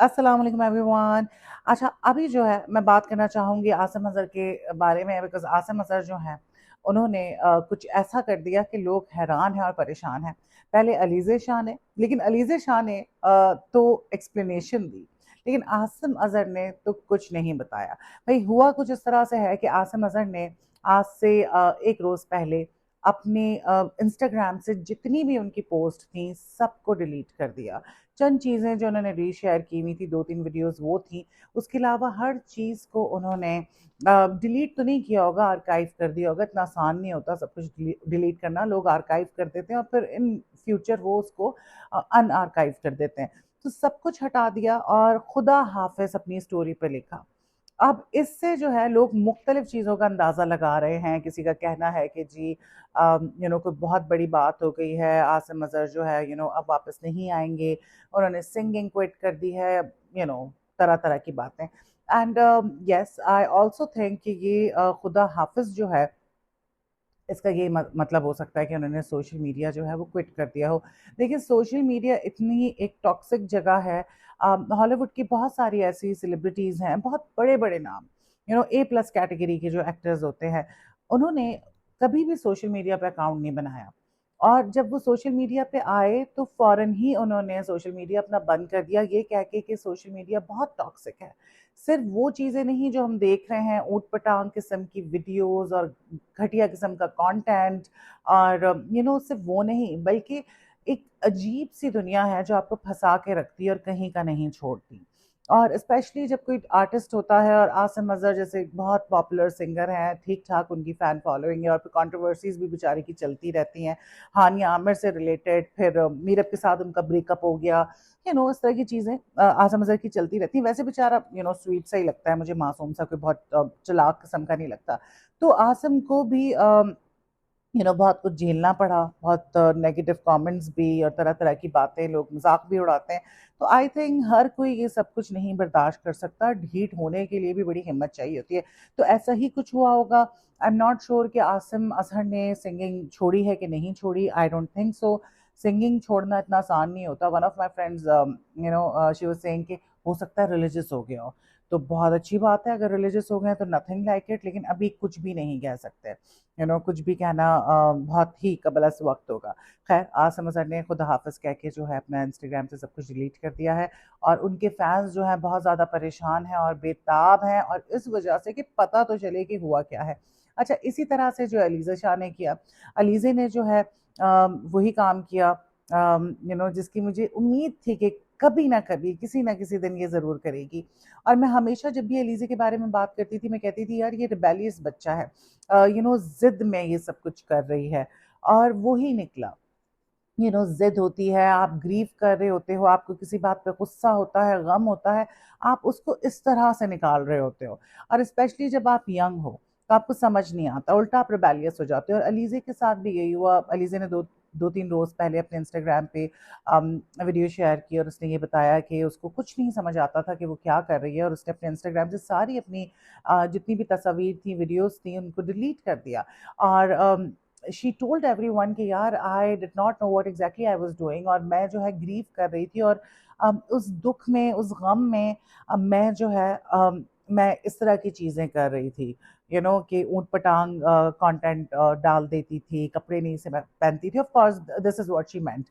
अस्सलाम वालेकुम एवरीवन। अच्छा, अभी जो है मैं बात करना चाहूँगी आसिम अज़हर के बारे में, बिकॉज़ आसिम अज़हर जो हैं उन्होंने कुछ ऐसा कर दिया कि लोग हैरान हैं और परेशान हैं। पहले अलीज़े शाह ने, लेकिन अलीज़े शाह ने तो एक्सप्लेनेशन दी, लेकिन आसिम अज़हर ने तो कुछ नहीं बताया। भई हुआ कुछ इस तरह से है कि आसिम अज़हर ने आज से 1 रोज़ पहले अपने इंस्टाग्राम से जितनी भी उनकी पोस्ट थी सबको डिलीट कर दिया। चंद चीज़ें जो उन्होंने रीशेयर की हुई थी, 2-3 वीडियोज़ वो थी। उसके अलावा हर चीज़ को उन्होंने डिलीट तो नहीं किया होगा, आर्काइव कर दिया होगा। इतना आसान नहीं होता सब कुछ डिलीट करना। लोग आर्काइव कर देते हैं और फिर इन फ्यूचर वो उसको अनआर्काइव कर देते हैं। तो सब कुछ हटा दिया और खुदा हाफ़िज़ अपनी स्टोरी पे लिखा। अब इससे जो है लोग मुख्तलिफ चीज़ों का अंदाज़ा लगा रहे हैं। किसी का कहना है कि जी कोई बहुत बड़ी बात हो गई है, आसिम अज़हर जो है अब वापस नहीं आएँगे, उन्होंने सिंगिंग क्विट कर दी है, तरह-तरह की बातें। And yes, I also think कि ये खुदा हाफ़िज़ जो है इसका ये मतलब हो सकता है कि उन्होंने सोशल मीडिया जो है वो क्विट कर दिया हो। देखिए, सोशल मीडिया इतनी एक टॉक्सिक जगह है। हॉलीवुड की बहुत सारी ऐसी सेलिब्रिटीज़ हैं, बहुत बड़े-बड़े नाम, ए प्लस कैटेगरी के जो एक्टर्स होते हैं, उन्होंने कभी भी सोशल मीडिया पे अकाउंट नहीं बनाया। और जब वो सोशल मीडिया पे आए तो फ़ौरन ही उन्होंने सोशल मीडिया अपना बंद कर दिया, ये कह के कि सोशल मीडिया बहुत टॉक्सिक है। सिर्फ़ वो चीज़ें नहीं जो हम देख रहे हैं, ऊट-पटांग किस्म की वीडियोज़ और घटिया किस्म का कंटेंट, और सिर्फ वो नहीं, बल्कि एक अजीब-सी दुनिया है जो आपको फँसा के रखती है और कहीं का नहीं छोड़ती। और स्पेशली जब कोई आर्टिस्ट होता है, और आसिम अज़हर जैसे एक बहुत पॉपुलर सिंगर हैं, ठीक-ठाक उनकी फ़ैन फ़ॉलोइंग है, और फिर कंट्रोवर्सीज़ भी बेचारे की चलती रहती हैं। हानिया आमिर से रिलेटेड, फिर मीरब के साथ उनका ब्रेकअप हो गया, इस तरह की चीज़ें आज़म अज़हर की चलती रहती हैं। वैसे बेचारा स्वीट सा ही लगता है मुझे, मासूम सा, कोई बहुत चालाक किस्म का नहीं लगता। तो आसिम को भी बहुत कुछ झेलना पड़ा, बहुत नेगेटिव कमेंट्स भी, और तरह-तरह की बातें, लोग मज़ाक भी उड़ाते हैं। तो आई थिंक हर कोई ये सब कुछ नहीं बर्दाश्त कर सकता, ढीठ होने के लिए भी बड़ी हिम्मत चाहिए होती है। तो ऐसा ही कुछ हुआ होगा। आई एम नॉट श्योर कि आसिम अज़हर ने सिंगिंग छोड़ी है कि नहीं छोड़ी, I don't think so. Singing छोड़ना इतना आसान नहीं होता। One of my friends she was saying कि हो सकता है रिलिजियस हो गया हो। तो बहुत अच्छी बात है, अगर रिलिजियस हो गए हैं तो नथिंग लाइक इट, लेकिन अभी कुछ भी नहीं कह सकते। कुछ भी कहना बहुत ही कबलस वक़्त होगा। ख़ैर, आसिम अज़हर ने खुदा हाफ़िज़ कह के जो है अपना इंस्टाग्राम से सब कुछ डिलीट कर दिया है, और उनके फैन्स जो हैं बहुत ज़्यादा परेशान हैं और बेताब हैं, और इस वजह से कि पता तो चले कि हुआ क्या है। अच्छा, इसी तरह से जो अलीज़ा शाह ने किया, अलीज़े ने जो है वही काम किया जिसकी मुझे उम्मीद थी कि कभी ना कभी, किसी ना किसी दिन ये ज़रूर करेगी। और मैं हमेशा जब भी अलीज़े के बारे में बात करती थी, मैं कहती थी यार ये रिबेलियस बच्चा है। ज़िद में ये सब कुछ कर रही है, और वो ही निकला। ज़िद होती है, आप ग्रीव कर रहे होते हो, आपको किसी बात पे गुस्सा होता है, गम होता है, आप उसको इस तरह से निकाल रहे होते हो, और स्पेशली जब आप यंग हो, तो आपको समझ नहीं आता, उल्टा आप रिबेलियस हो जाते हो। और अलीज़े के साथ भी यही हुआ। अलीज़े ने 2-3 रोज़ पहले अपने इंस्टाग्राम पे वीडियो शेयर की, और उसने ये बताया कि उसको कुछ नहीं समझ आता था कि वो क्या कर रही है, और उसने अपने इंस्टाग्राम से सारी अपनी जितनी भी तस्वीर थी, वीडियोज़ थी, उनको डिलीट कर दिया। और शी टोल्ड एवरीवन कि यार I did not know what exactly I was doing, और मैं जो है ग्रीव कर रही थी, और उस दुख में, उस गम में मैं जो है मैं इस तरह की चीज़ें कर रही थी, कि ऊँट पटांग कंटेंट डाल देती थी, कपड़े नहीं से पहनती थी। Of course this is what she meant.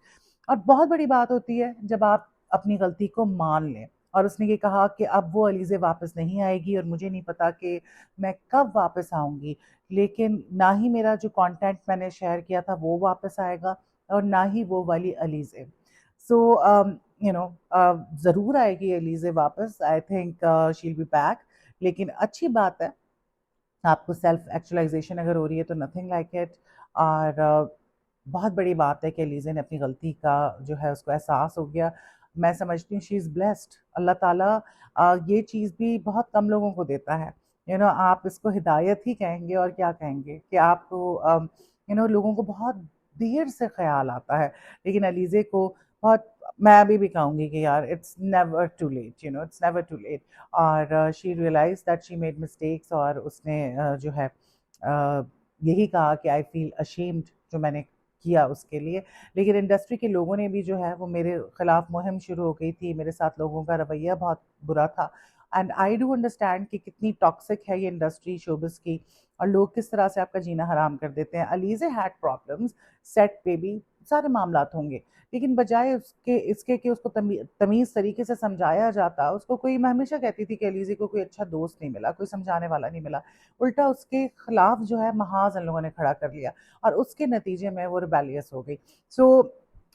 और बहुत बड़ी बात होती है जब आप अपनी गलती को मान लें। और उसने ये कहा कि अब वो अलीज़े वापस नहीं आएगी, और मुझे नहीं पता कि मैं कब वापस आऊँगी, लेकिन ना ही मेरा जो कंटेंट मैंने शेयर किया था वो वापस आएगा, और ना ही वो वाली अलीज़े। सो ज़रूर आएगी अलीज़े वापस। I think she will be back. लेकिन अच्छी बात है, आपको सेल्फ एक्चुअलाइज़ेशन अगर हो रही है तो नथिंग लाइक इट। और बहुत बड़ी बात है कि अलीज़ा ने अपनी गलती का जो है उसको एहसास हो गया। मैं समझती हूँ शी इज़ ब्लेस्ड। अल्लाह ताला ये चीज़ भी बहुत कम लोगों को देता है। आप इसको हिदायत ही कहेंगे और क्या कहेंगे, कि आपको लोगों को बहुत देर से ख़्याल आता है। लेकिन अलीज़े को बहुत, मैं अभी भी कहूँगी कि यार it's never too late, it's never too late. और she realize that she made mistakes, और उसने जो है यही कहा कि आई फील अशेम्ड जो मैंने किया उसके लिए। लेकिन इंडस्ट्री के लोगों ने भी जो है वो मेरे खिलाफ मुहिम शुरू हो गई थी, मेरे साथ लोगों का रवैया बहुत बुरा था। एंड आई डू अंडरस्टैंड कि कितनी टॉक्सिक है ये इंडस्ट्री शोबिस की, और लोग किस तरह से आपका जीना हराम कर देते हैं। अलीज़े हैड प्रॉब्लम्स सेट पे भी, सारे मामलात होंगे, लेकिन बजाय उसके इसके कि उसको तमीज़ तरीके से समझाया जाता, उसको कोई, मैं हमेशा कहती थी कि अलीज़े को कोई अच्छा दोस्त नहीं मिला, कोई समझाने वाला नहीं मिला। उल्टा उसके खिलाफ जो है महाज़ इन लोगों ने खड़ा कर लिया, और उसके नतीजे में वो रिबेलियस हो गई। सो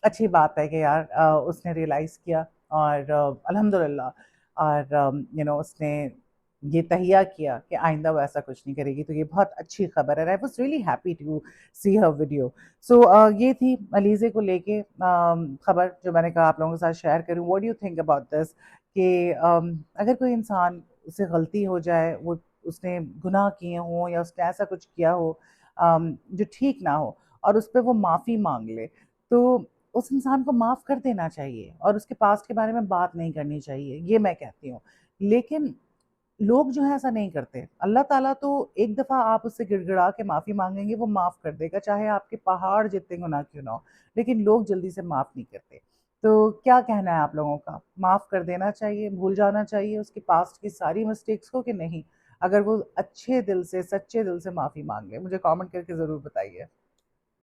अच्छी बात है कि यार उसने रियलाइज़ किया, और अल्हम्दुलिल्लाह, और उसने ये तहिया किया कि आइंदा वो ऐसा कुछ नहीं करेगी, तो ये बहुत अच्छी खबर है। I was really happy to see her video. So ये थी अलीज़े को लेके खबर, जो मैंने कहा आप लोगों के साथ शेयर करूँ। What do you think about this कि अगर कोई इंसान से गलती हो जाए, वो उसने गुनाह किए हों या उसने ऐसा कुछ किया हो जो ठीक ना हो, और उस पे वो माफ़ी माँग ले, तो उस इंसान को माफ़ कर देना चाहिए और उसके पास्ट के बारे में बात नहीं करनी चाहिए, ये मैं कहती हूँ। लेकिन लोग जो हैं ऐसा नहीं करते। अल्लाह ताला तो एक दफ़ा आप उससे गिड़गिड़ा के माफ़ी माँगेंगे, वो माफ़ कर देगा, चाहे आपके पहाड़ जितने गुनाह क्यों ना हो। लेकिन लोग जल्दी से माफ़ नहीं करते। तो क्या कहना है आप लोगों का? माफ़ कर देना चाहिए, भूल जाना चाहिए उसके पास्ट की सारी मिस्टेक्स को, कि नहीं? अगर वो अच्छे दिल से, सच्चे दिल से माफ़ी माँग ले, मुझे कमेंट करके ज़रूर बताइए।